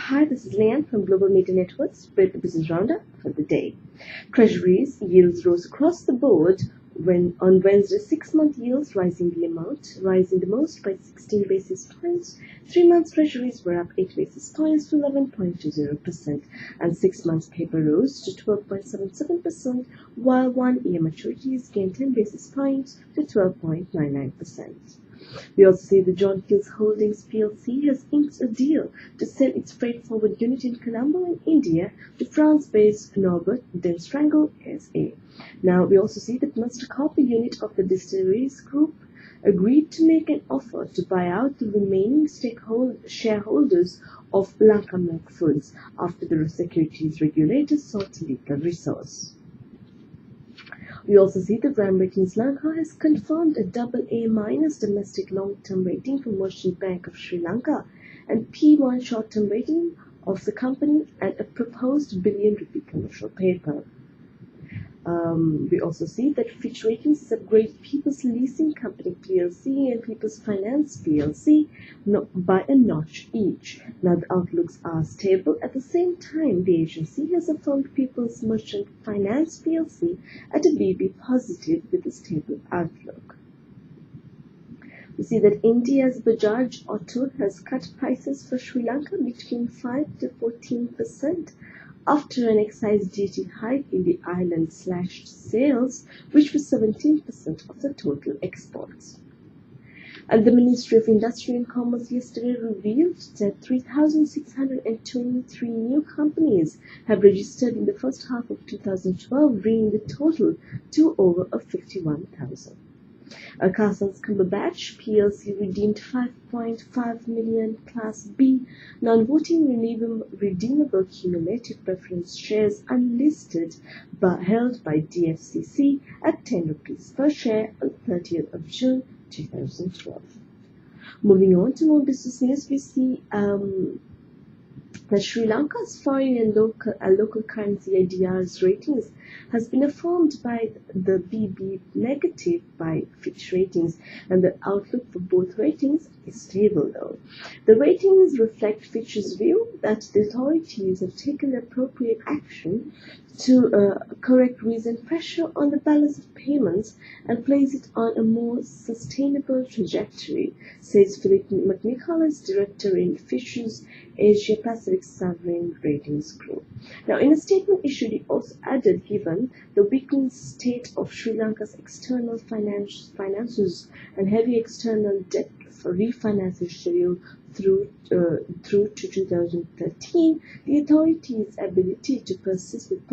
Hi, this is Leanne from Global Media Networks with the Business Roundup for the day. Treasuries yields rose across the board on Wednesday, 6-month yields rising the most by 16 basis points. 3-month Treasuries were up 8 basis points to 11.20%, and 6-month paper rose to 12.77%, while 1-year maturities gained 10 basis points to 12.99%. We also see the John Keells Holdings plc has inked a deal to sell its freight forward unit in Colombo in India to France-based Norbert Denstrangle SA. Now, we also see that Master Copper unit of the Distilleries Group agreed to make an offer to buy out the remaining shareholders of Lanka Milk Foods after the securities regulators sought legal resource. We also see that Ram Ratings Lanka has confirmed a AA- domestic long-term rating from Merchant Bank of Sri Lanka and P1 short-term rating of the company and a proposed billion-rupee commercial paper. We also see that Fitch Ratings has upgraded People's Leasing Company plc and People's Finance plc by a notch each. Now the outlooks are stable. At the same time, the agency has affirmed People's Merchant Finance plc at a BB positive with a stable outlook. We see that India's Bajaj Auto has cut prices for Sri Lanka between 5 to 14%. After an excise duty hike in the island slashed sales, which was 17% of the total exports. And the Ministry of Industry and Commerce yesterday revealed that 3,623 new companies have registered in the first half of 2012, bringing the total to over 51,000. Carson's Cumberbatch plc redeemed 5.5 million Class B non-voting redeemable cumulative preference shares unlisted held by DFCC at 10 rupees per share on 30th of June 2012. Moving on to more business news, we see that Sri Lanka's foreign and local currency ADR's ratings has been affirmed by the BB negative by Fitch Ratings, and the outlook for both ratings is stable though. The ratings reflect Fitch's view that the authorities have taken the appropriate action to correct recent pressure on the balance of payments and place it on a more sustainable trajectory, says Philip McNicholas, director in Fitch's Asia Pacific Sovereign Ratings Group. Now, in a statement issued, he also added, given the weakened state of Sri Lanka's external finances and heavy external debt for refinancing schedule through to 2013, the authorities' ability to persist with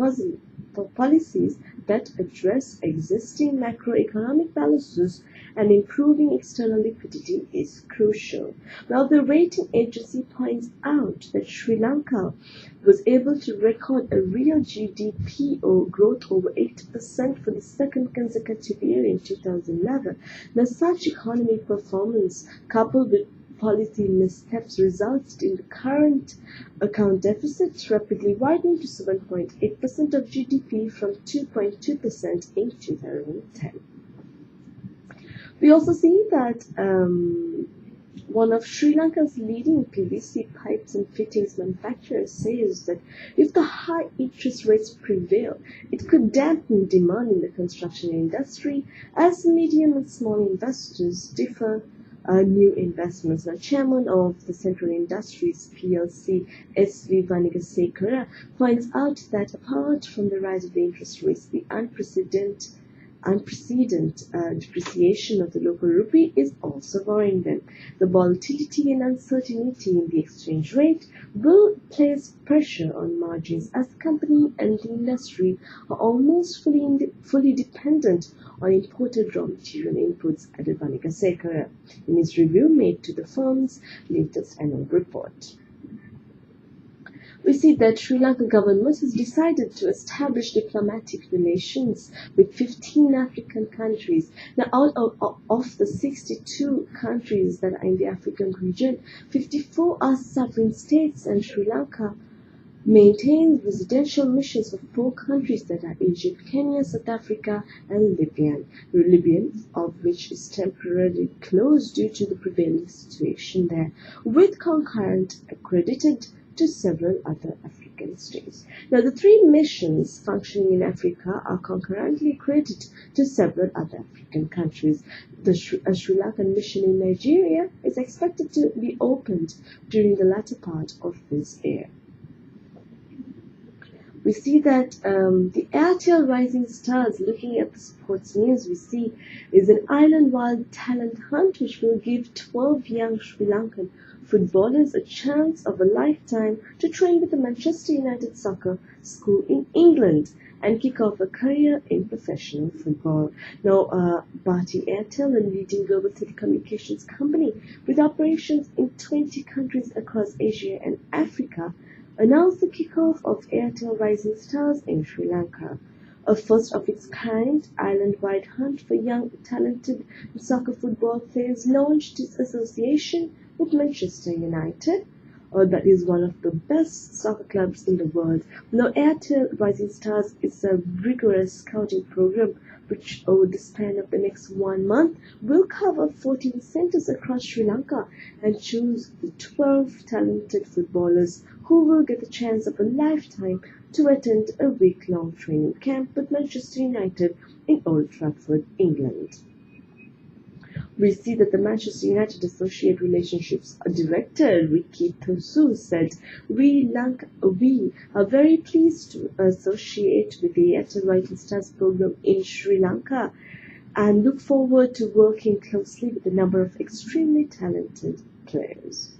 policies that address existing macroeconomic balances and improving external liquidity is crucial. While the rating agency points out that Sri Lanka was able to record a real GDP growth over 8% for the second consecutive year in 2011, now such economic performance, coupled with policy missteps, resulted in the current account deficit rapidly widening to 7.8% of GDP from 2.2% in 2010. We also see that one of Sri Lanka's leading PVC pipes and fittings manufacturers says that if the high interest rates prevail, it could dampen demand in the construction industry as medium and small investors defer new investments. Now, chairman of the Central Industries plc, S.V. Vanigasekara, points out that apart from the rise of the interest rates, the unprecedented depreciation of the local rupee is also worrying them. The volatility and uncertainty in the exchange rate will place pressure on margins as the company and the industry are almost fully dependent on imported raw material inputs, added Vanigasekara in his review made to the firm's latest annual report. We see that Sri Lanka government has decided to establish diplomatic relations with 15 African countries. Now, out of the 62 countries that are in the African region, 54 are sovereign states, and Sri Lanka maintains residential missions of 4 countries that are Egypt, Kenya, South Africa, and Libya, of which is temporarily closed due to the prevailing situation there, with concurrent accredited to several other African states. Now, the three missions functioning in Africa are concurrently accredited to several other African countries. The Sri Lankan mission in Nigeria is expected to be opened during the latter part of this year. We see that the Airtel Rising Stars, looking at the sports news, we see is an island-wide talent hunt which will give 12 young Sri Lankan footballers a chance of a lifetime to train with the Manchester United soccer school in England and kick off a career in professional football. Now, Bharti Airtel, a leading global telecommunications company with operations in 20 countries across Asia and Africa, announced the kickoff of Airtel Rising Stars in Sri Lanka, a first-of-its-kind island-wide hunt for young, talented soccer football players. Launched its association with Manchester United, that is one of the best soccer clubs in the world. Now, Airtel Rising Stars is a rigorous scouting program which, over the span of the next 1 month, will cover 14 centers across Sri Lanka and choose the 12 talented footballers who will get the chance of a lifetime to attend a week-long training camp with Manchester United in Old Trafford, England. We see that the Manchester United Associate Relationships Director, Ricky Thosu, said, We are very pleased to associate with the Airtel Rising Stars program in Sri Lanka and look forward to working closely with a number of extremely talented players.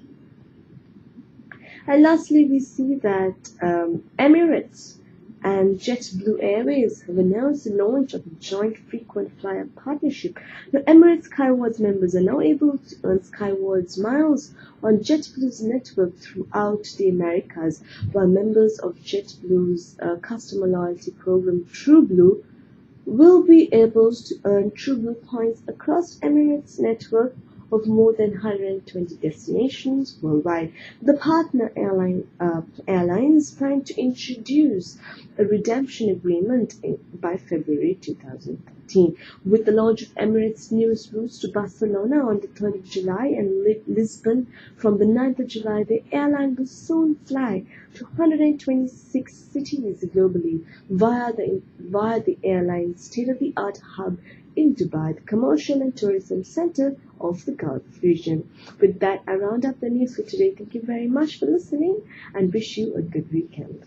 And lastly, we see that Emirates and JetBlue Airways have announced the launch of a joint frequent flyer partnership. Now, Emirates Skywards members are now able to earn Skywards miles on JetBlue's network throughout the Americas, while members of JetBlue's customer loyalty program TrueBlue will be able to earn TrueBlue points across Emirates' network of more than 120 destinations worldwide. The partner airlines plan to introduce a redemption agreement by February 2013. With the launch of Emirates' newest routes to Barcelona on the 3rd of July and Lisbon from the 9th of July, the airline will soon fly to 126 cities globally via the airline's state-of-the-art hub in Dubai, the commercial and tourism center of the Gulf region. With that, I round up the news for today. Thank you very much for listening and wish you a good weekend.